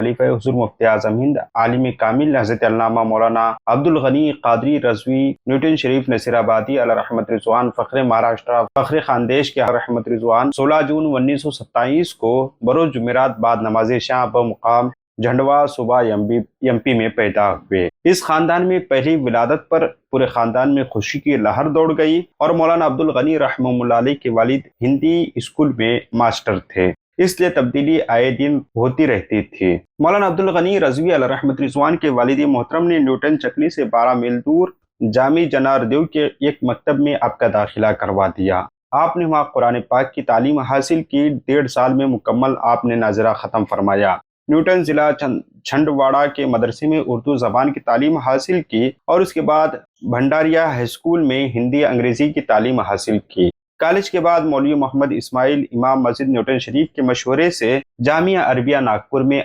खलीफा हुज़ूर मुफ्ती आज़म हिंद आलिम कामिल हज़रत अल्लामा मौलाना अब्दुल गनी कादरी रज़वी न्यूटन शरीफ नसीराबादी अला रहमत रिज़वान फ़ख्र महाराष्ट्र फ़ख्र खानदेश के रहमत रिज़वान 16 जून 1927 को बरोज़ जुमेरात बाद नमाज शाह बमुकाम झंडवा सूबा एमपी में पैदा हुए। इस खानदान में पहली विलादत पर पूरे खानदान में खुशी की लहर दौड़ गई और मौलाना अब्दुल गनी रहमतुल्लाह अलैह के वालिद हिंदी स्कूल में मास्टर थे, इसलिए तब्दीली आए दिन होती रहती थी। मौलाना अब्दुल गनी रज़वी अला रहमत रिज़वान के वालिद मोहतरम ने न्यूटन चकली से 12 मील दूर जामी जनारदेव के एक मकतब में आपका दाखिला करवा दिया। आपने वहाँ कुरान पाक की तालीम हासिल की। 1.5 साल में मुकम्मल आपने नाज़रा ख़त्म फरमाया। न्यूटन जिला छंडवाड़ा के मदरसे में उर्दू ज़बान की तालीम हासिल की और उसके बाद भंडारिया हाई स्कूल में हिंदी अंग्रेज़ी की तालीम हासिल की। कॉलेज के बाद मौलवी मोहम्मद इस्माइल इमाम मस्जिद न्यूटन शरीफ के मशवरे से जामिया अरबिया नागपुर में